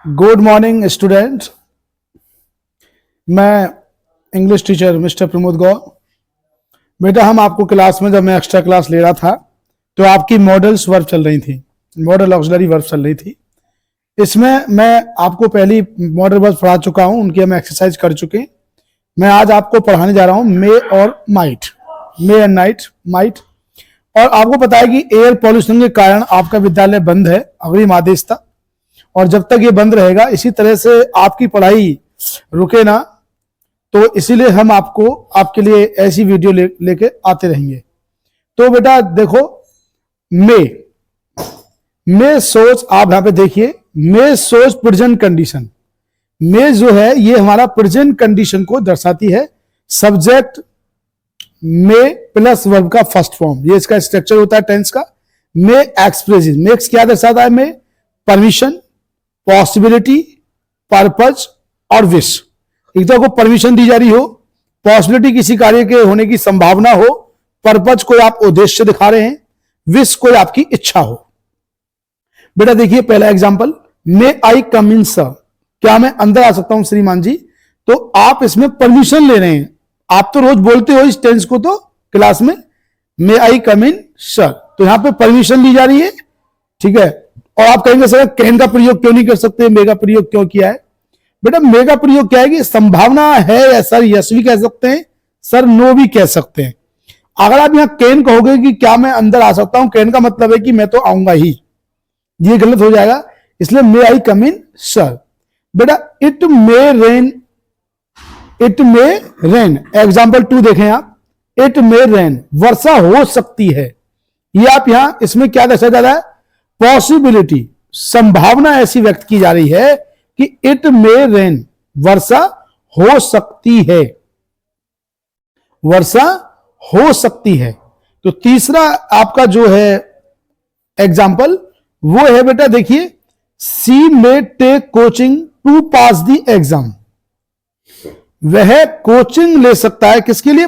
Good morning student. मैं English teacher mister Pramod गौर। बेटा हम आपको क्लास में जब मैं एक्स्ट्रा क्लास ले रहा था तो आपकी मॉडल्स वर्ब चल रही थी, मॉडल ऑक्सिलरी वर्ब चल रही थी। इसमें मैं आपको पहली मॉडल वर्ब पढ़ा चुका हूं, उनकी हम एक्सरसाइज कर चुके हैं। मैं आज आपको पढ़ाने जा रहा हूं मे और might, may and night, might. और आपको पता है कि एयर पॉल्यूशन के कारण आपका विद्यालय बंद है, अग्रिम आदेश था, और जब तक ये बंद रहेगा इसी तरह से आपकी पढ़ाई रुके ना, तो इसीलिए हम आपको आपके लिए ऐसी वीडियो लेके आते रहेंगे। तो बेटा देखो, मे सोच, आप यहां पे देखिए, मे सोच प्रेजेंट कंडीशन। मे जो है ये हमारा प्रेजेंट कंडीशन को दर्शाती है। सब्जेक्ट मे प्लस वर्ब का फर्स्ट फॉर्म, ये इसका स्ट्रक्चर होता है टेंस का। मे एक्सप्रेसेस, मेक्स क्या दर्शाता है? मे परमिशन, पॉसिबिलिटी, पर्पज और विश। एक तो आपको परमिशन दी जा रही हो, पॉसिबिलिटी किसी कार्य के होने की संभावना हो, पर्पज कोई आप उद्देश्य दिखा रहे हैं, विश कोई आपकी इच्छा हो। बेटा देखिए पहला एग्जांपल, मे आई कम इन सर, क्या मैं अंदर आ सकता हूं श्रीमान जी? तो आप इसमें परमिशन ले रहे हैं। आप तो रोज बोलते हो इस टेंस को तो क्लास में, मे आई कम इन सर, तो यहां पे परमिशन ली जा रही है, ठीक है। और आप कहेंगे सर कैन का प्रयोग क्यों नहीं कर सकते, मे का प्रयोग क्यों किया है? बेटा मे का प्रयोग क्या है कि संभावना है, या सर यस भी कह सकते हैं, सर नो भी कह सकते हैं। अगर आप यहां कैन कहोगे कि क्या मैं अंदर आ सकता हूं, कैन का मतलब है कि मैं तो आऊंगा ही, ये गलत हो जाएगा। इसलिए मे आई कम इन सर। बेटा it may rain, it may rain, example 2 देखें आप, इट मे रेन, वर्षा हो सकती है। ये आप यहां इसमें क्या दर्शाया जा रहा है? पॉसिबिलिटी, संभावना ऐसी व्यक्त की जा रही है कि इट मे रेन, वर्षा हो सकती है, वर्षा हो सकती है। तो तीसरा आपका जो है एग्जाम्पल वो है बेटा देखिए, she may take coaching to pass the exam. वह कोचिंग ले सकता है किसके लिए?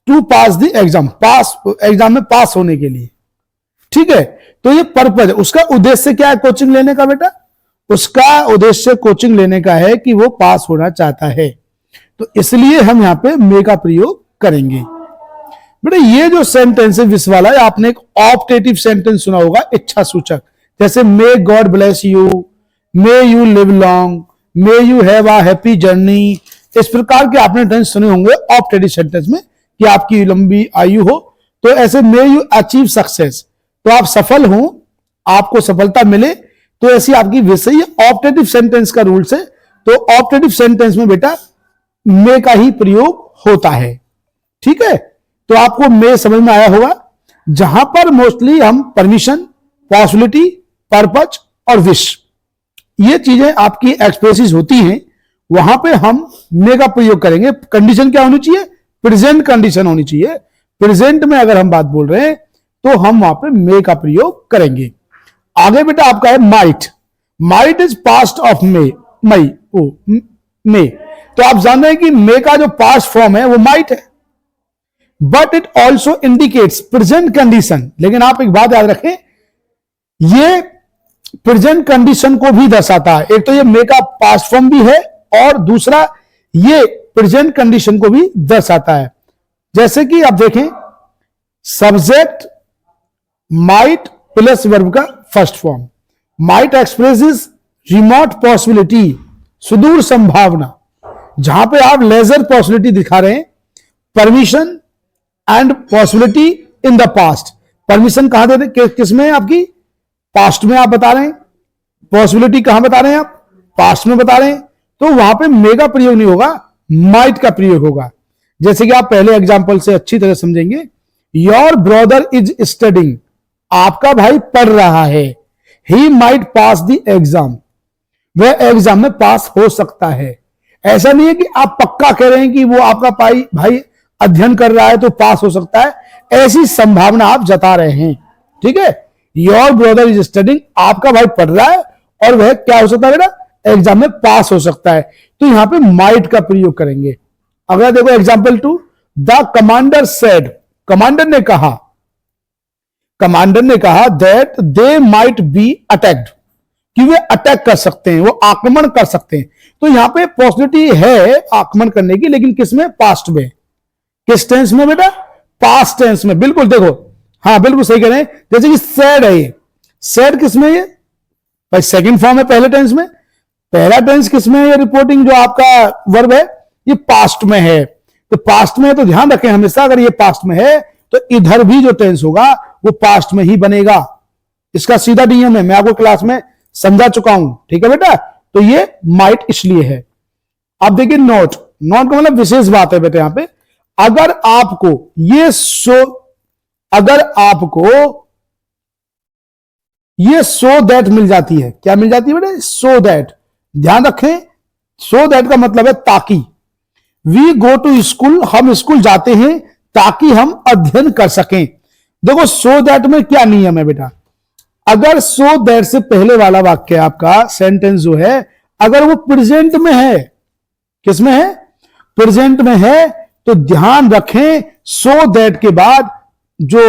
To pass the exam, pass, exam में पास होने के लिए, ठीक है। तो ये पर्पज, उसका उद्देश्य क्या है कोचिंग लेने का? बेटा उसका उद्देश्य कोचिंग लेने का है कि वो पास होना चाहता है, तो इसलिए हम यहां पे मे का प्रयोग करेंगे। बेटा ये जो सेंटेंस है विश वाला, आपने एक ऑप्टेटिव सेंटेंस सुना होगा, इच्छा सूचक, जैसे may God bless you, may you live long, may you have a happy journey. इस प्रकार के आपने टेंस सुने होंगे ऑप्टेटिव सेंटेंस में कि आपकी लंबी आयु हो। तो ऐसे मे यू अचीव सक्सेस, तो आप सफल हो, आपको सफलता मिले, तो ऐसी आपकी विश है। ये ऑप्टेटिव सेंटेंस का रूल्स है। तो ऑप्टेटिव सेंटेंस में बेटा मे का ही प्रयोग होता है, ठीक है। तो आपको मे समझ में आया होगा, जहां पर मोस्टली हम परमिशन, पॉसिबिलिटी, पर्पज और विश, ये चीजें आपकी एक्सप्रेसिस होती हैं, वहां पे हम मे का प्रयोग करेंगे। कंडीशन क्या होनी चाहिए? प्रेजेंट कंडीशन होनी चाहिए। प्रेजेंट में अगर हम बात बोल रहे हैं तो हम वहां पे मे का प्रयोग करेंगे। आगे बेटा आपका है might. Might is past of may, may, oh may. तो आप जान रहे हैं कि मे का जो पास्ट फॉर्म है वो माइट है, but it also indicates present condition. लेकिन आप एक बात याद रखें, ये प्रेजेंट कंडीशन को भी दर्शाता है। एक तो ये मे का पास्ट फॉर्म भी है, और दूसरा ये प्रेजेंट कंडीशन को भी दर्शाता है। जैसे कि आप देखें, सब्जेक्ट माइट प्लस वर्ब का first form, might expresses remote possibility, सुदूर संभावना, जहां पे आप लेजर पॉसिबिलिटी दिखा रहे हैं। Permission and possibility in the past, permission कहां दे रहे, किसमें? आपकी पास्ट में आप बता रहे हैं। पॉसिबिलिटी कहां बता रहे हैं आप? पास्ट में बता रहे हैं। तो वहां पे मे का प्रयोग नहीं होगा, माइट का प्रयोग होगा। जैसे कि आप पहले एग्जांपल से अच्छी तरह समझेंगे, योर ब्रदर इज स्टडिंग, आपका भाई पढ़ रहा है। He might pass the exam, वह एग्जाम में पास हो सकता है। ऐसा नहीं है कि आप पक्का कह रहे हैं कि वो आपका भाई अध्ययन कर रहा है तो पास हो सकता है, ऐसी संभावना आप जता रहे हैं, ठीक है। योर ब्रदर इज स्टडिंग, आपका भाई पढ़ रहा है और वह क्या हो सकता है बेटा? एग्जाम में पास हो सकता है। तो यहां पे माइट का प्रयोग करेंगे। अगला देखो example 2, the commander said, commander ने कहा that they might be attacked, कि वे अटैक कर सकते हैं, वो आक्रमण कर सकते हैं। तो यहां पे पॉसिबिलिटी है आक्रमण करने की, लेकिन किसमें? पास्ट में। किस टेंस में बेटा? पास्ट टेंस में। बिल्कुल देखो, हाँ बिल्कुल सही कह रहे हैं। जैसे कि सैड है, ये सैड किसमें? ये भाई सेकंड फॉर्म है पहले टेंस में। पहला टेंस किसमें है? ये रिपोर्टिंग जो आपका वर्ब है ये पास्ट में है। तो पास्ट में है तो ध्यान रखें हमेशा, अगर ये पास्ट में है तो इधर भी जो टेंस होगा वो पास्ट में ही बनेगा। इसका सीधा नियम है, मैं आपको क्लास में समझा चुका हूं, ठीक है बेटा। तो ये माइट इसलिए है। अब देखिए नोट, नोट का मतलब विशेष बात है बेटा। यहां पे अगर आपको ये सो दैट मिल जाती है, क्या मिल जाती है बेटा? So that. दैट रखें, सो दैट का मतलब है ताकि। वी गो टू स्कूल, हम स्कूल जाते हैं ताकि हम अध्ययन कर सकें। देखो सो दैट में क्या नियम है बेटा? अगर सो दैट से पहले वाला वाक्य आपका सेंटेंस जो है, अगर वो प्रेजेंट में है, किसमें है? प्रेजेंट में है, तो ध्यान रखें सो दैट के बाद जो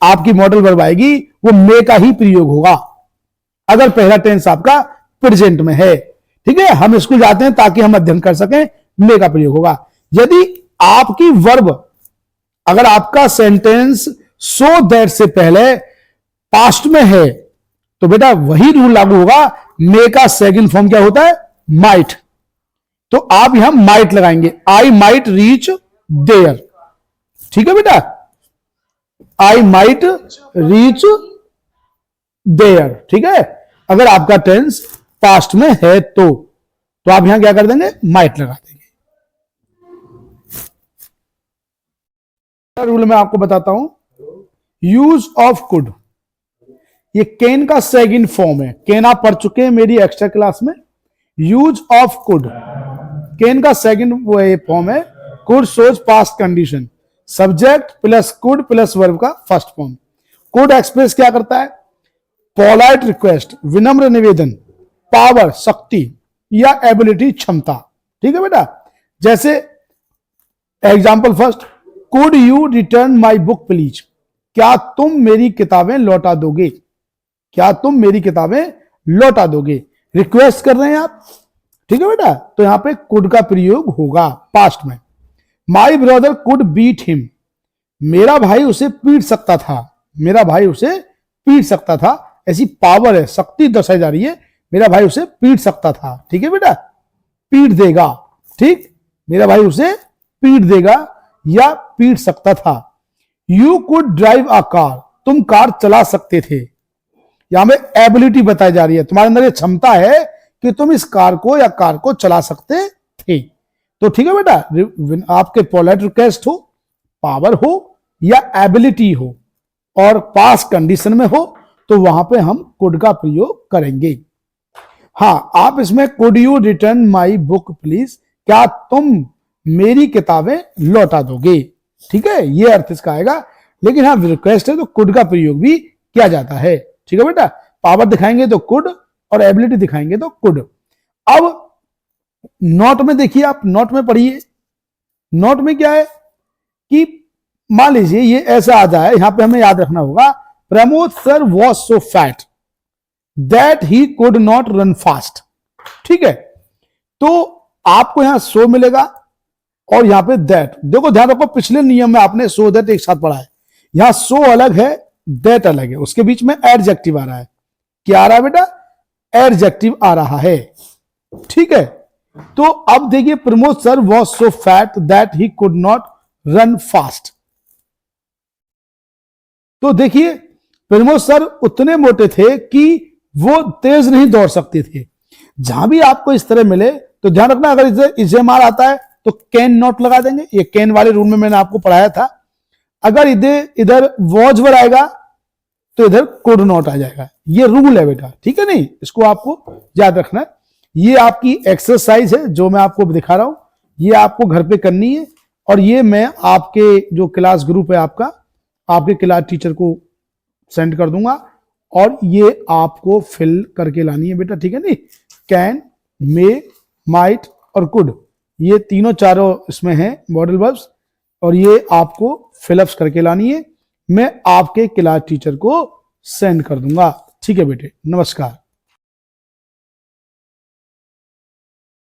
आपकी मॉडल वर्ब आएगी वो मे का ही प्रयोग होगा, अगर पहला टेंस आपका प्रेजेंट में है। ठीक है, हम स्कूल जाते हैं ताकि हम अध्ययन कर सकें, मे का प्रयोग होगा। यदि आपकी वर्ब, अगर आपका सेंटेंस सो दैट से पहले पास्ट में है, तो बेटा वही रूल लागू होगा। मे का सेकंड फॉर्म क्या होता है? माइट। तो आप यहां माइट लगाएंगे, आई माइट रीच देयर। ठीक है बेटा, आई माइट रीच देयर। ठीक है, अगर आपका टेंस पास्ट में है तो आप यहां क्या कर देंगे? माइट लगा देंगे। रूल मैं आपको बताता हूं, यूज ऑफ कुड। ये कैन का सेकंड फॉर्म है। कैन आप पढ़ चुके हैं मेरी एक्स्ट्रा क्लास में। यूज ऑफ कुड, कैन का सेकंड फॉर्म है। Could shows past condition, subject plus could plus verb का फर्स्ट फॉर्म। कुड एक्सप्रेस क्या करता है? पोलाइट रिक्वेस्ट, विनम्र निवेदन, पावर शक्ति या एबिलिटी क्षमता। ठीक है बेटा, जैसे example first, could you return my book please? क्या तुम मेरी किताबें लौटा दोगे? क्या तुम मेरी किताबें लौटा दोगे? रिक्वेस्ट कर रहे हैं आप। ठीक है बेटा, तो यहां पे कुड का प्रयोग होगा पास्ट में। My brother could beat him, मेरा भाई उसे पीट सकता था। मेरा भाई उसे पीट सकता था, ऐसी पावर है, शक्ति दर्शाई जा रही है। मेरा भाई उसे पीट सकता था। ठीक है बेटा, पीट देगा। ठीक, मेरा भाई उसे पीट देगा या पीट सकता था। You could drive a car, तुम कार चला सकते थे। यहां में एबिलिटी बताई जा रही है, तुम्हारे अंदर ये क्षमता है कि तुम इस कार को या कार को चला सकते थे। तो ठीक है बेटा, आपके पोलाइट रिक्वेस्ट हो, पावर हो या एबिलिटी हो और पास कंडीशन में हो, तो वहां पे हम कुड का प्रयोग करेंगे। हाँ, आप इसमें could you return my book please, क्या तुम मेरी किताबें लौटा दोगे? ठीक है, ये अर्थ इसका आएगा। लेकिन हाँ रिक्वेस्ट है तो कुड का प्रयोग भी किया जाता है। ठीक है बेटा, पावर दिखाएंगे तो कुड और एबिलिटी दिखाएंगे तो कुड। अब नोट में देखिए, आप नोट में पढ़िए। नोट में क्या है कि मान लीजिए ये ऐसा आ जाए, यहां पे हमें याद रखना होगा, Pramod sir was so fat that he could not run fast. ठीक है, तो आपको यहां सो मिलेगा और यहां पे दैट। देखो ध्यान रखो, पिछले नियम में आपने सो दैट एक साथ पढ़ा है। यहां सो अलग है, दैट अलग है, उसके बीच में एडजेक्टिव आ रहा है। क्या आ रहा है बेटा? एडजेक्टिव आ रहा है। ठीक है, तो अब देखिए, Pramod sir was so fat that he could not run fast. तो देखिए, प्रमोद सर उतने मोटे थे कि वो तेज नहीं दौड़ सकते थे। जहां भी आपको इस तरह मिले तो ध्यान रखना, अगर इधर इजेमार आता है तो कैन नॉट लगा देंगे। ये कैन वाले रूल में मैंने आपको पढ़ाया था। अगर इधर वॉज वर आएगा तो इधर कुड नॉट आ जाएगा। ये रूल है बेटा, ठीक है नहीं, इसको आपको याद रखना है। ये आपकी एक्सरसाइज है जो मैं आपको दिखा रहा हूं, ये आपको घर पे करनी है। और ये मैं आपके जो क्लास ग्रुप है आपका, आपके क्लास टीचर को सेंड कर दूंगा और ये आपको फिल करके लानी है बेटा। ठीक है नहीं, कैन, मे, माइट और कुड, ये तीनों चारों इसमें हैं मॉडल वर्ब्स, और ये आपको फिलअप्स करके लानी है। मैं आपके क्लास टीचर को सेंड कर दूंगा। ठीक है बेटे, नमस्कार।